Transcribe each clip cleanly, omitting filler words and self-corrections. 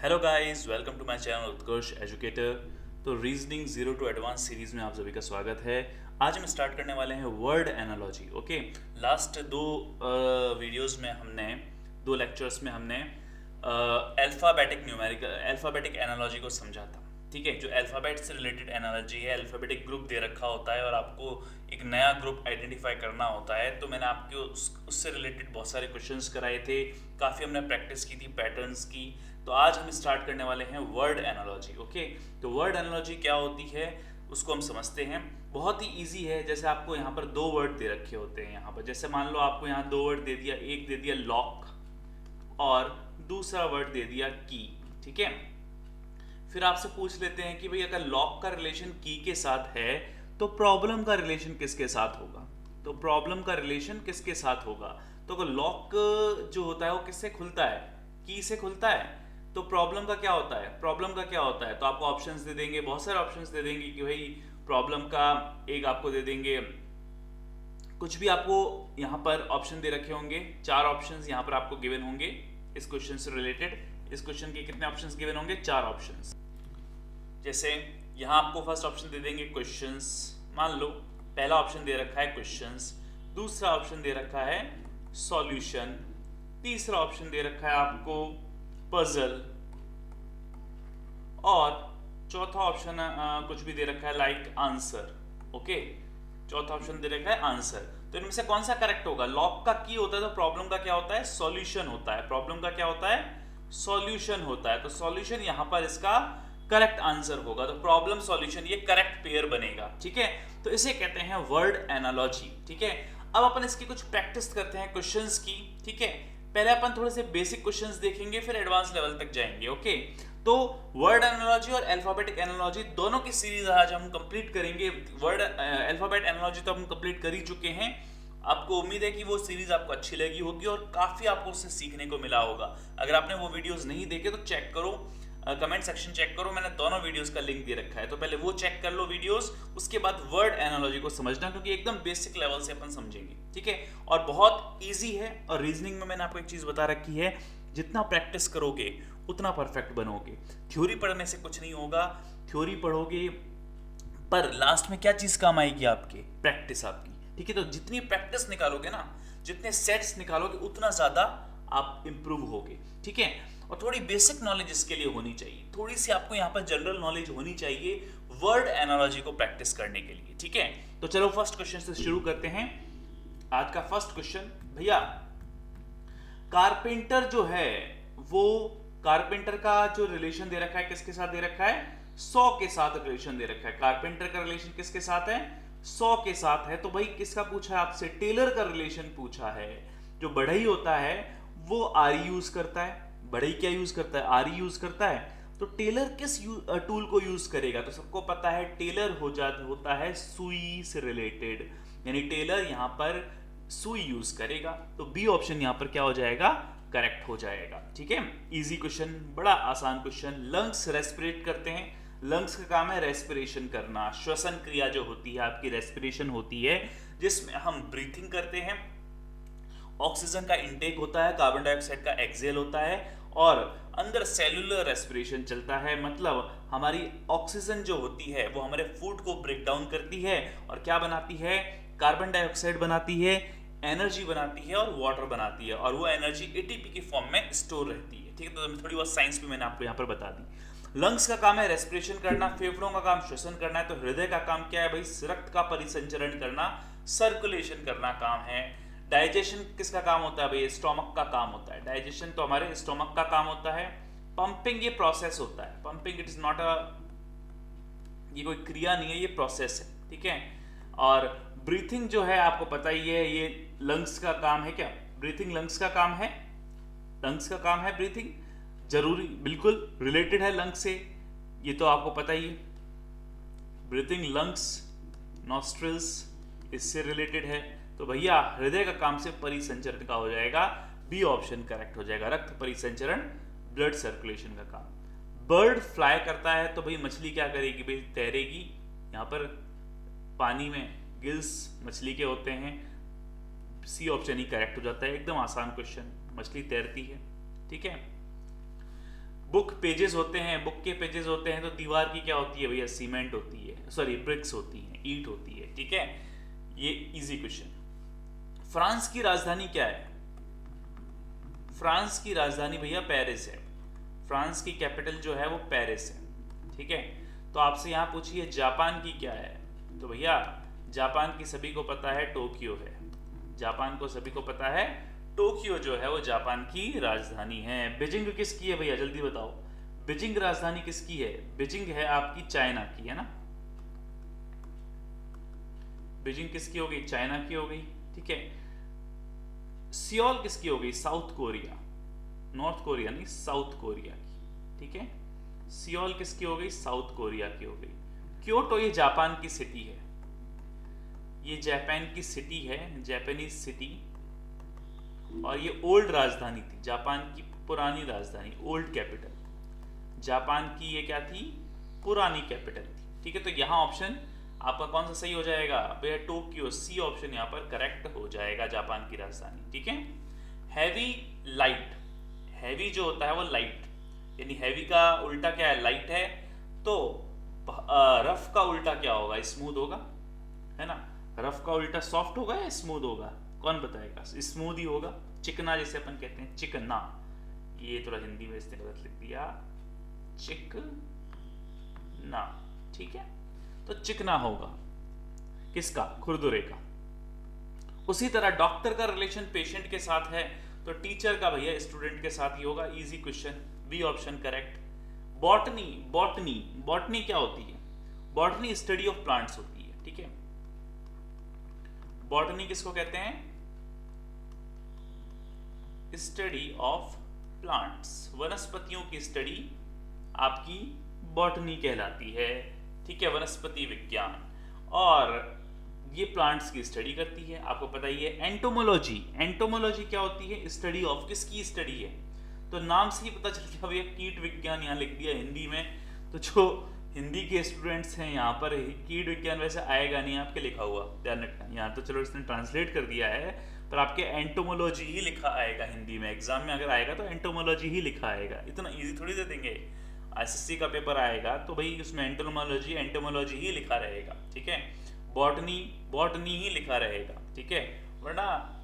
Hello guys, welcome to my channel Utkarsh educator. तो reasoning zero to advance series में आप सभी का स्वागत है। आज हम स्टार्ट करने वाले हैं वर्ड एनालॉजी। ओके, लास्ट दो वीडियोस में हमने दो लेक्चर्स में हमने अल्फ़ाबेटिक न्यूमेरिकल अल्फ़ाबेटिक एनालॉजी को समझा था। ठीक है, जो अल्फ़ाबेट से रिलेटेड एनालॉजी है, अल्फ़ाबेटिक ग्रुप दे रखा होता है और आपको एक नया ग्रुप आइडेंटिफाई करना होता है। तो मैंने आपको उससे रिलेटेड बहुत सारे क्वेश्चंस कराए थे, काफ़ी हमने प्रैक्टिस की थी पैटर्न्स की। तो आज हम स्टार्ट करने वाले हैं वर्ड एनालॉजी। ओके, तो वर्ड एनालॉजी क्या होती है उसको हम समझते हैं। बहुत ही इजी है। जैसे आपको यहाँ पर दो वर्ड दे रखे होते हैं, यहाँ पर जैसे मान लो आपको यहाँ दो वर्ड दे दिया, एक दे दिया लॉक और दूसरा वर्ड दे दिया की। ठीक है, फिर आपसे पूछ लेते हैं कि भाई अगर लॉक का रिलेशन की के साथ है तो प्रॉब्लम का रिलेशन किसके साथ होगा। तो प्रॉब्लम का रिलेशन किसके साथ होगा। तो अगर लॉक जो होता है वो किससे खुलता है, की से खुलता है, तो प्रॉब्लम का क्या होता है, प्रॉब्लम का क्या होता है। तो आपको ऑप्शंस दे देंगे, बहुत सारे ऑप्शंस दे देंगे कि भाई प्रॉब्लम का एक आपको दे देंगे, कुछ भी आपको यहाँ पर ऑप्शन दे रखे होंगे, चार ऑप्शंस यहाँ पर आपको गिवन होंगे इस क्वेश्चन से रिलेटेड। इस क्वेश्चन के कितने ऑप्शंस गिवन होंगे, चार ऑप्शंस। जैसे यहाँ आपको फर्स्ट ऑप्शन दे देंगे क्वेश्चंस। मान लो पहला ऑप्शन दे रखा है क्वेश्चंस, दूसरा ऑप्शन दे रखा है सॉल्यूशन, तीसरा ऑप्शन दे रखा है आपको पजल और चौथा ऑप्शन कुछ भी दे रखा है लाइक आंसर। ओके, चौथा ऑप्शन दे रखा है आंसर। तो इनमें से कौन सा करेक्ट होगा। लॉक का की होता है तो प्रॉब्लम का क्या होता है, सॉल्यूशन होता है। प्रॉब्लम का क्या होता है, सॉल्यूशन होता है। तो सॉल्यूशन यहां पर इसका करेक्ट आंसर होगा। तो प्रॉब्लम सॉल्यूशन ये करेक्ट पेयर बनेगा। ठीक है, तो इसे कहते हैं वर्ड एनालॉजी। ठीक है, अब अपन इसकी कुछ प्रैक्टिस करते हैं क्वेश्चंस की। ठीक है, पहले अपन थोड़े से बेसिक क्वेश्चंस देखेंगे, फिर एडवांस लेवल तक जाएंगे। ओके, तो वर्ड एनालॉजी और अल्फाबेटिक एनालॉजी दोनों की सीरीज आज हम कंप्लीट करेंगे। वर्ड अल्फाबेट एनालॉजी तो हम कंप्लीट कर ही चुके हैं। आपको उम्मीद है कि वो सीरीज आपको अच्छी लगी होगी और काफी आपको उससे सीखने को मिला होगा। अगर आपने वो वीडियोस नहीं देखे तो चेक करो, कमेंट सेक्शन चेक करो, मैंने दोनों वीडियोस का लिंक दे रखा है। तो पहले वो चेक कर लो वीडियोस, उसके बाद वर्ड एनालॉजी को समझना, क्योंकि एकदम बेसिक लेवल से अपन समझेंगे। ठीक है, और बहुत इजी है। और रीजनिंग में मैंने आपको एक चीज बता रखी है, जितना प्रैक्टिस करोगे उतना परफेक्ट बनोगे। थ्योरी पढ़ने से कुछ नहीं होगा, थ्योरी पढ़ोगे पर लास्ट में क्या चीज काम आएगी, आपके प्रैक्टिस आपकी। ठीक है, तो जितनी प्रैक्टिस निकालोगे ना, जितने सेट्स निकालोगे उतना ज्यादा आप इंप्रूव होगे। ठीक है, और थोड़ी बेसिक नॉलेज इसके लिए होनी चाहिए, थोड़ी सी आपको यहाँ पर जनरल नॉलेज होनी चाहिए वर्ड एनालॉजी को प्रैक्टिस करने के लिए। ठीक है, तो चलो फर्स्ट क्वेश्चन से शुरू करते हैं। आज का फर्स्ट क्वेश्चन, भैया कारपेंटर जो है वो, कारपेंटर का जो रिलेशन दे रखा है किसके साथ दे रखा है, 100 के साथ रिलेशन दे रखा है। कारपेंटर का रिलेशन किसके साथ है, 100 के साथ है। तो भाई किसका पूछा है आपसे, टेलर का रिलेशन पूछा है। जो बढ़ई होता है वो आरी यूज करता है, बढ़ई क्या यूज करता है, आरी यूज करता है। तो टेलर किस टूल को यूज करेगा, तो सबको पता है टेलर होता है सुई से रिलेटेड, यानी टेलर यहां पर सुई यूज करेगा। तो बी ऑप्शन यहां पर क्या हो जाएगा, करेक्ट हो जाएगा। ठीक है, इजी क्वेश्चन, बड़ा आसान क्वेश्चन। लंग्स रेस्पिरेट करते हैं, लंग्स का काम है रेस्पिरेशन करना, श्वसन क्रिया जो होती है आपकी रेस्पिरेशन होती है, जिसमें हम ब्रीथिंग करते हैं, ऑक्सीजन का इनटेक होता है, कार्बन डाइऑक्साइड का एक्सहेल होता है और अंदर सेलुलर रेस्पिरेशन चलता है। मतलब हमारी ऑक्सीजन जो होती है वो हमारे फूड को ब्रेक डाउन करती है और क्या बनाती है, कार्बन डाइऑक्साइड बनाती है, एनर्जी बनाती है और वाटर बनाती है, और वो एनर्जी एटीपी की फॉर्म में स्टोर रहती है। ठीक है, तो थोड़ी बहुत साइंस भी मैंने आपको यहाँ पर बता दी। लंग्स का काम है रेस्पिरेशन करना, फेफड़ों का काम श्वसन करना है। तो हृदय का काम क्या है भाई, रक्त का परिसंचरण करना, सर्कुलेशन करना काम है। डाइजेशन किसका काम होता है भाई, स्टोमक का काम होता है। डाइजेशन तो हमारे स्टोमक का काम होता है। पंपिंग ये प्रोसेस होता है, pumping it is not a, ये कोई क्रिया नहीं है, ये प्रोसेस है। ठीक है, और ब्रीथिंग जो है आपको पता ही है, ये लंग्स का काम है। क्या ब्रीथिंग लंग्स का काम है, लंग्स का काम है ब्रीथिंग, जरूरी बिल्कुल रिलेटेड है लंग्स से, ये तो आपको पता ही है। ब्रीथिंग लंग्स, नॉस्ट्रिल्स, इससे रिलेटेड है। तो भैया हृदय का काम से परिसंचरण का हो जाएगा, बी ऑप्शन करेक्ट हो जाएगा, रक्त परिसंचरण, ब्लड सर्कुलेशन का काम। बर्ड फ्लाई करता है, तो भाई मछली क्या करेगी भाई, तैरेगी। यहाँ पर पानी में गिल्स मछली के होते हैं, सी ऑप्शन ही करेक्ट हो जाता है। एकदम आसान क्वेश्चन, मछली तैरती है। ठीक है, बुक पेजेस होते हैं, बुक के पेजेस होते हैं, तो दीवार की क्या होती है भैया? सीमेंट होती है, सॉरी ब्रिक्स होती है, ईंट होती है, ठीक है। ये इजी क्वेश्चन। फ्रांस की राजधानी क्या है? फ्रांस की राजधानी भैया पेरिस है। फ्रांस की कैपिटल जो है वो पेरिस है, ठीक है। तो आपसे यहाँ पूछिए जापान की क्या है, तो भैया जापान की सभी को पता है टोक्यो है। जापान को सभी को पता है टोक्यो जो है वो जापान की राजधानी है। बीजिंग किसकी है भैया? जल्दी बताओ, बीजिंग राजधानी किसकी है? बीजिंग है आपकी चाइना की, है ना। बीजिंग किसकी हो गई? चाइना की हो गई, ठीक है। सियोल किसकी हो गई? साउथ कोरिया, नॉर्थ कोरिया नहीं, साउथ कोरिया की, ठीक है। सियोल किसकी हो गई? साउथ कोरिया की हो गई। क्योटो ये जापान की सिटी है, ये जापान की सिटी है, जापानीज सिटी। और ये ओल्ड राजधानी थी, जापान की पुरानी राजधानी, ओल्ड कैपिटल। जापान की ये क्या थी? पुरानी कैपिटल थी, ठीक है। तो यहाँ ऑप्शन आपका कौन सा सही हो जाएगा भैया? टोक्यो, सी ऑप्शन यहाँ पर करेक्ट हो जाएगा, जापान की राजधानी, ठीक है। हैवी लाइट, हैवी जो होता है वो लाइट, यानी हैवी का उल्टा क्या है? लाइट है। तो रफ का उल्टा क्या होगा? स्मूथ होगा, है ना। रफ का उल्टा सॉफ्ट होगा या स्मूथ होगा? कौन बताएगा? स्मूथ ही होगा, चिकना जिसे अपन कहते हैं, चिकना। ये थोड़ा हिंदी में इसने गलत लिख दिया, चिकना, ठीक है। तो चिकना होगा किसका? खुरदुरे का। उसी तरह डॉक्टर का रिलेशन पेशेंट के साथ है, तो टीचर का भैया स्टूडेंट के साथ ही होगा। Easy question, B option correct. Botany, botany, botany क्या होती है? बॉटनी स्टडी ऑफ प्लांट्स होती है, ठीक है। बॉटनी किसको कहते हैं? स्टडी ऑफ प्लांट्स, वनस्पतियों की स्टडी आपकी बॉटनी कहलाती है, ठीक है, वनस्पति विज्ञान। और ये प्लांट्स की स्टडी करती है, आपको पता ही है। एंटोमोलॉजी, एंटोमोलॉजी क्या होती है? स्टडी ऑफ, किसकी स्टडी है? तो नाम से ही पता चल गया भैया, कीट विज्ञान यहाँ लिख दिया हिंदी में। तो जो हिंदी के स्टूडेंट्स हैं यहाँ पर, कीट विज्ञान वैसे आएगा नहीं आपके लिखा हुआ, ध्यान रखना। यहाँ तो चलो इसने ट्रांसलेट कर दिया है, पर आपके एंटोमोलॉजी ही लिखा आएगा हिंदी में। एग्जाम में अगर आएगा तो एंटोमोलॉजी ही लिखा आएगा, इतना इजी थोड़ी दे देंगे। एसएससी का पेपर आएगा तो भाई उसमें एंटोमोलॉजी, एंटोमोलॉजी ही लिखा रहेगा, ठीक है। बॉटनी, बॉटनी ही लिखा रहेगा, ठीक है। वरना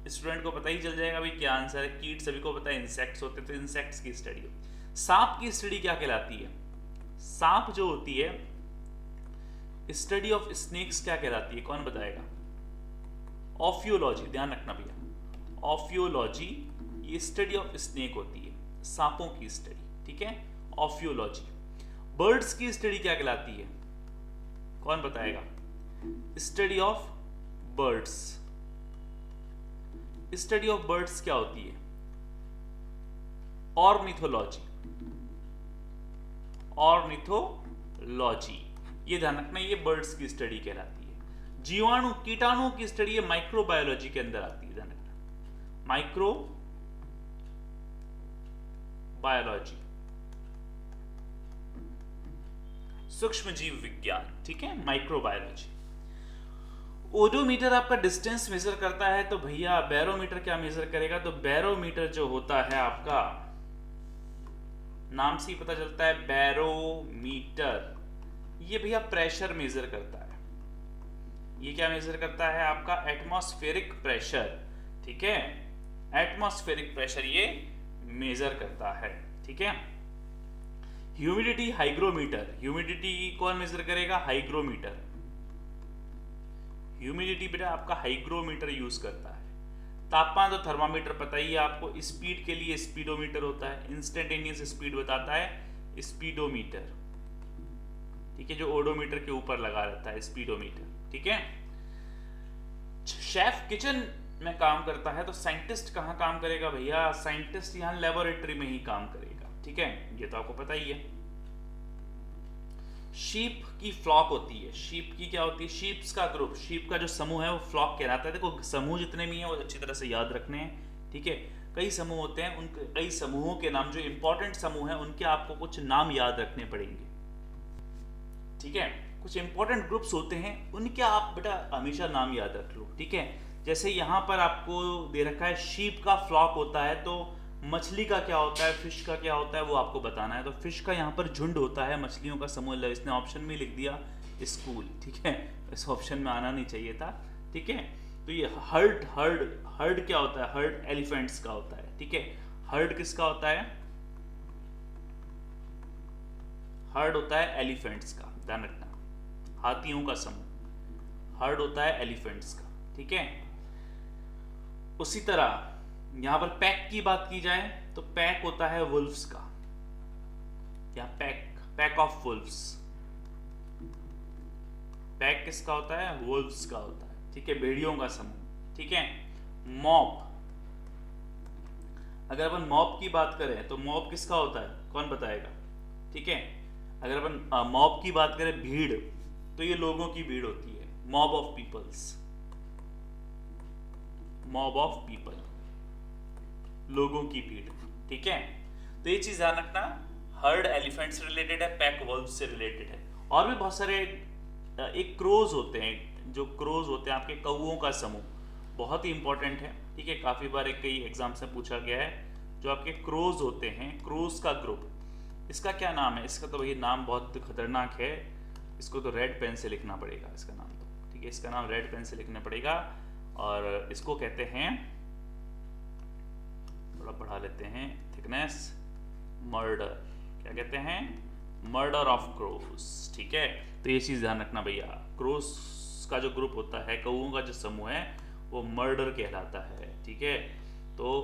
स्टूडेंट को पता ही चल जाएगा भाई क्या आंसर है। कीट सभी को पता है इंसेक्ट्स होते, तो इंसेक्ट्स की स्टडी हो। सांप की स्टडी क्या कहलाती है? सांप जो होती है, स्टडी ऑफ स्नेक्स क्या कहलाती है? कौन बताएगा? ऑफियोलॉजी, ध्यान रखना भैया, ऑफियोलॉजी ये स्टडी ऑफ स्नेक होती है, सांपों की स्टडी, ठीक है, ऑफियोलॉजी। बर्ड्स की स्टडी क्या कहलाती है? कौन बताएगा? Study of birds. Study of birds क्या होती है? ऑर्निथोलॉजी, ऑर्निथोलॉजी, ये ध्यान रखना, ये बर्ड्स की स्टडी कहलाती है। जीवाणु, कीटाणुओं की स्टडी ये माइक्रोबायोलॉजी के अंदर आती है, ध्यान रखना, माइक्रो बायोलॉजी, सूक्ष्म जीव विज्ञान, ठीक है, माइक्रोबायोलॉजी। ओडोमीटर आपका डिस्टेंस मेजर करता है, तो भैया बैरोमीटर क्या मेजर करेगा? तो बैरोमीटर जो होता है आपका, नाम से ही पता चलता है बैरोमीटर, ये भैया प्रेशर मेजर करता है। ये क्या मेजर करता है? आपका एटमॉस्फेरिक प्रेशर, ठीक है, एटमॉस्फेरिक प्रेशर ये मेजर करता है, ठीक है। ह्यूमिडिटी, हाइग्रोमीटर, ह्यूमिडिटी कौन मेजर करेगा? हाइग्रोमीटर। ह्यूमिडिटी बेटा आपका हाइग्रोमीटर यूज करता है। तापमान तो थर्मामीटर पता ही है आपको। स्पीड के लिए स्पीडोमीटर होता है, इंस्टेंटेनियस स्पीड बताता है स्पीडोमीटर, ठीक है, जो ओडोमीटर के ऊपर लगा रहता है, स्पीडोमीटर, ठीक है। शेफ किचन में काम करता है, तो साइंटिस्ट कहाँ काम करेगा भैया? साइंटिस्ट यहाँ लेबोरेटरी में ही काम करेगा, ठीक है, ये तो आपको पता ही है। शीप की फ्लॉक होती है, शीप की क्या होती है? शीप्स का ग्रुप, शीप का जो समूह है वो फ्लॉक कहलाता है। देखो समूह जितने भी हैं वो अच्छी तरह से याद रखने हैं, ठीक है। कई समूह होते हैं, उन कई समूहों के नाम, जो इंपॉर्टेंट समूह हैं उनके आपको कुछ नाम याद रखने पड़ेंगे, ठीक है। कुछ इंपॉर्टेंट ग्रुप्स होते हैं उनके आप बेटा हमेशा नाम याद रख लो, ठीक है। जैसे यहाँ पर आपको दे रखा है शीप का फ्लॉक होता है, तो मछली का क्या होता है, फिश का क्या होता है, वो आपको बताना है। तो फिश का यहाँ पर झुंड होता है, मछलियों का समूह। इसने ऑप्शन में लिख दिया स्कूल, ठीक है, इस ऑप्शन में आना नहीं चाहिए था, ठीक है। तो ये हर्ड हर्ड हर्ड क्या होता है, हर्ड एलिफेंट्स का होता है, ठीक है। हर्ड किसका होता है, हर्ड होता है एलिफेंट्स का, ध्यान रखना, हाथियों का समूह हर्ड होता है एलिफेंट्स का, ठीक है। उसी तरह यहां पर पैक की बात की जाए तो पैक होता है वुल्फ्स का, या पैक ऑफ वुल्फ्स। पैक किसका होता है, वुल्फ्स का होता है, ठीक है, भेड़ियों का समूह, ठीक है। मॉब, अगर अपन मॉब की बात करें तो मॉब किसका होता है, कौन बताएगा, ठीक है। अगर अपन मॉब की बात करें, भीड़, तो ये लोगों की भीड़ होती है, mob of peoples, mob of people, लोगों की भीड़, ठीक है। तो ये चीज ध्यान रखना, हर्ड एलिफेंट से रिलेटेड है, पैक वुल्फ से रिलेटेड है। और भी बहुत सारे एक क्रोज होते हैं, जो क्रोज होते हैं आपके कौओं का समूह, बहुत ही इंपॉर्टेंट है, ठीक है। काफी बार कई एग्जाम से पूछा गया है, जो आपके क्रोज होते हैं, क्रोज का ग्रुप, इसका क्या नाम है, इसका तो भाई नाम बहुत खतरनाक है, इसको तो रेड पेन से लिखना पड़ेगा इसका नाम, तो ठीक है, इसका नाम रेड पेन से लिखना पड़ेगा। और इसको कहते हैं, थोड़ा बढ़ा लेते हैं थिकनेस, मर्डर, क्या कहते हैं, मर्डर ऑफ क्रोस, ठीक है। तो ये चीज ध्यान रखना भैया, क्रोस का जो ग्रुप होता है, कौओं का जो समूह है, वो मर्डर कहलाता है, ठीक है। तो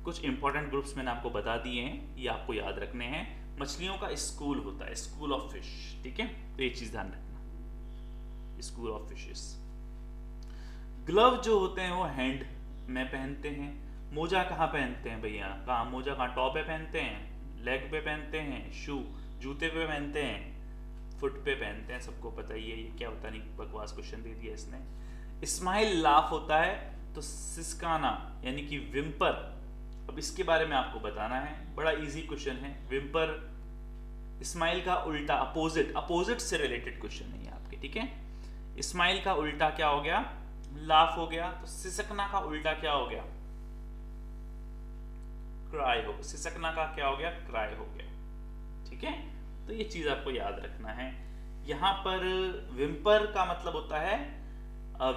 कुछ इंपॉर्टेंट ग्रुप्स मैंने आपको बता दिए हैं, ये आपको याद रखने हैं। मछलियों का स्कूल होता है, स्कूल ऑफ फिश, ठीक है, तो ये चीज ध्यान रखना, स्कूल ऑफ फिशेस। ग्लव जो होते हैं वो हैंड में पहनते हैं। मोजा कहाँ पहनते हैं भैया, कहाँ मोजा, कहाँ टॉप पे पहनते हैं, लेग पे पहनते हैं, शू जूते पे पहनते हैं, फुट पे पहनते हैं, सबको पता ही है। ये क्या होता नहीं, बकवास क्वेश्चन दे दिया इसने। स्माइल लाफ होता है, तो सिसकाना यानी कि विम्पर, अब इसके बारे में आपको बताना है, बड़ा इजी क्वेश्चन है। विम्पर स्माइल का उल्टा, अपोजिट, अपोजिट से रिलेटेड क्वेश्चन है ये आपके, ठीक है। स्माइल का उल्टा क्या हो गया, लाफ हो गया। तो सिसकना का उल्टा क्या हो गया, क्राई हो, सिसकना का क्या हो गया, क्राई हो गया, ठीक है। तो ये चीज आपको याद रखना है। यहां पर विम्पर का मतलब होता है,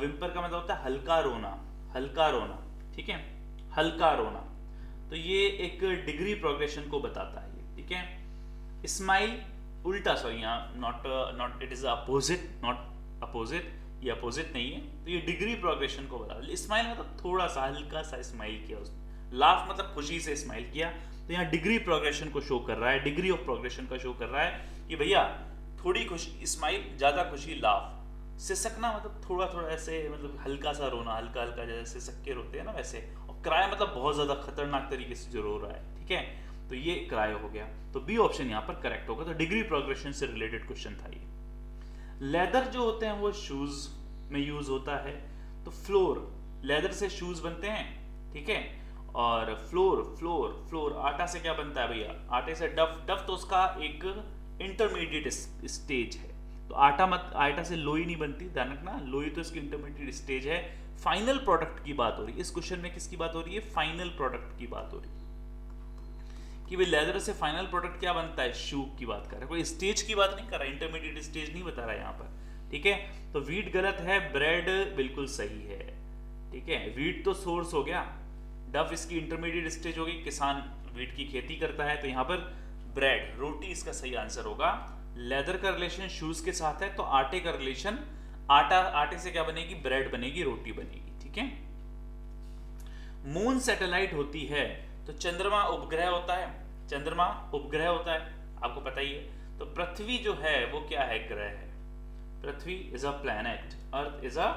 विम्पर का मतलब होता है हल्का रोना, हल्का रोना, ठीक है, हल्का रोना। तो ये एक डिग्री प्रोग्रेशन को बताता है, ठीक है। स्माइल उल्टा, सॉरी यहाँ not it is opposite, not opposite, ये अपोजिट नहीं है, तो ये डिग्री प्रोग्रेशन को बताता है। स्माइल मतलब थोड़ा सा, हल्का सा स्माइल किया उसने, लाफ मतलब खुशी से स्माइल किया। तो यहाँ डिग्री प्रोग्रेशन को शो कर रहा है, डिग्री ऑफ प्रोग्रेशन का शो कर रहा है कि भैया थोड़ी खुशी स्माइल, ज्यादा खुशी लाफ। सिसकना मतलब थोड़ा थोड़ा ऐसे, मतलब हल्का सा रोना, हल्का हल्का जैसे सिसके रोते हैं ना वैसे। और क्राई मतलब बहुत ज्यादा खतरनाक तरीके से जो रो रहा है, ठीक है। तो ये क्राई हो गया, तो बी ऑप्शन यहाँ पर करेक्ट होगा। तो डिग्री प्रोग्रेशन से रिलेटेड क्वेश्चन था ये। लेदर जो होते हैं वो शूज में यूज होता है। तो फ्लोर, लेदर से शूज बनते हैं, ठीक है। और फ्लोर, फ्लोर फ्लोर आटा से क्या बनता है भैया, आटे से डफ, डफ तो उसका एक इंटरमीडिएट स्टेज है। तो आटा से लोई नहीं बनती, ध्यान रखना, लोई तो इसकी इंटरमीडिएट स्टेज है। फाइनल प्रोडक्ट की बात हो रही है इस क्वेश्चन में, किसकी बात हो रही है, फाइनल प्रोडक्ट की बात हो रही है कि भाई लेदर से फाइनल प्रोडक्ट क्या बनता है, शू की बात कर रहा है, कोई स्टेज की बात नहीं कर रहा, इंटरमीडिएट स्टेज नहीं बता रहा है यहाँ पर, ठीक है। तो वीट गलत है, ब्रेड बिल्कुल सही है, ठीक है। वीट तो सोर्स हो गया, डफ इसकी इंटरमीडिएट स्टेज होगी, किसान वीट की खेती करता है, तो यहाँ पर ब्रेड, रोटी इसका सही आंसर होगा। लेदर का रिलेशन शूज के साथ है, तो आटे का रिलेशन, आटे से क्या बनेगी, ब्रेड बनेगी, रोटी बनेगी, ठीक है। मून सैटेलाइट होती है, तो चंद्रमा उपग्रह होता है, चंद्रमा उपग्रह होता है, आपको पता ही है। तो पृथ्वी जो है वो क्या है, ग्रह है, पृथ्वी is a planet, earth is a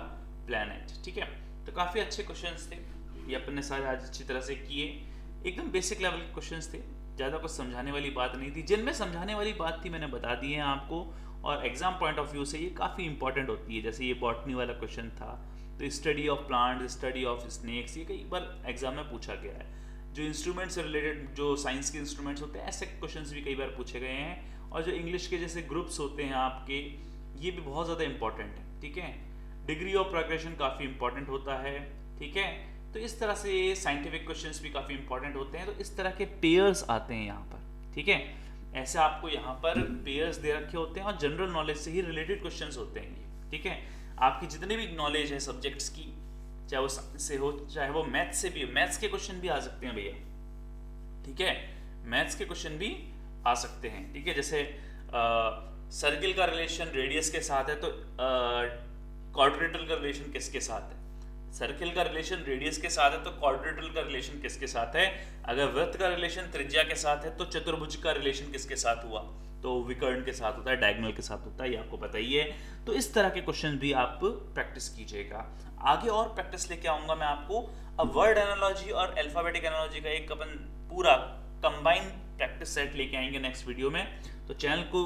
planet, ठीक है। तो काफी अच्छे क्वेश्चंस थे, ये अपन ने सारे आज अच्छी तरह से किए, एकदम बेसिक लेवल के क्वेश्चंस थे, ज़्यादा कुछ समझाने वाली बात नहीं थी। जिनमें समझाने वाली बात थी मैंने बता दी है आपको, और एग्जाम पॉइंट ऑफ व्यू से ये काफ़ी इंपॉर्टेंट होती है। जैसे ये बॉटनी वाला क्वेश्चन था, तो study of plant, study of snakes, ये कई बार एग्जाम में पूछा गया है। जो इंस्ट्रूमेंट से रिलेटेड, जो साइंस के इंस्ट्रूमेंट्स होते हैं, ऐसे क्वेश्चंस भी कई बार पूछे गए हैं। और जो इंग्लिश के जैसे ग्रुप्स होते हैं आपके, ये भी बहुत ज़्यादा इंपॉर्टेंट है, ठीक है। डिग्री ऑफ प्रोग्रेशन काफ़ी इंपॉर्टेंट होता है, ठीक है। तो इस तरह से साइंटिफिक क्वेश्चंस भी काफ़ी इंपॉर्टेंट होते हैं। तो इस तरह के पेयर्स आते हैं यहाँ पर, ठीक है। ऐसे आपको यहाँ पर पेयर्स दे रखे होते हैं और जनरल नॉलेज से ही रिलेटेड क्वेश्चंस होते हैं ये, ठीक है। आपकी जितनी भी नॉलेज है सब्जेक्ट्स की, चाहे वो साइंस से हो चाहे वो मैथ्स से भी हो, मैथ्स के क्वेश्चन भी आ सकते हैं भैया, ठीक है। मैथ्स के क्वेश्चन भी आ सकते हैं, ठीक है। जैसे सर्किल का रिलेशन रेडियस के साथ है तो क्वाड्रेटल का रिलेशन किसके साथ है? सर्किल का रिलेशन रेडियस के साथ है तो क्वाड्रेटल का रिलेशन किसके साथ है? अगर वृत्त का रिलेशन त्रिज्या के साथ है तो चतुर्भुज का रिलेशन किसके साथ हुआ? तो विकर्ण के साथ होता है, डायगोनल के साथ होता है, ये आपको पता ही है। तो इस तरह के क्वेश्चन भी आप प्रैक्टिस कीजिएगा। आगे और प्रैक्टिस लेके आऊंगा मैं आपको। अब वर्ड एनालॉजी और अल्फाबेटिक एनालॉजी का एक अपन पूरा कंबाइन प्रैक्टिस सेट लेके आएंगे नेक्स्ट वीडियो में। तो चैनल को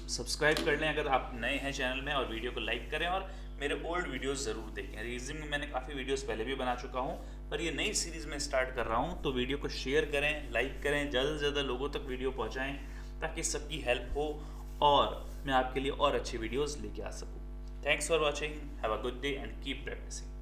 सब्सक्राइब कर लें अगर आप नए हैं चैनल में, और वीडियो को लाइक करें और मेरे ओल्ड वीडियोस ज़रूर देखें। रीजनिंग में मैंने काफ़ी वीडियोस पहले भी बना चुका हूँ, पर ये नई सीरीज़ में स्टार्ट कर रहा हूँ। तो वीडियो को शेयर करें, लाइक करें, ज़्यादा से ज़्यादा लोगों तक वीडियो पहुँचाएँ ताकि सबकी हेल्प हो और मैं आपके लिए और अच्छी वीडियोज़ लेके आ सकूँ। Thanks for watching, have a good day and keep practising.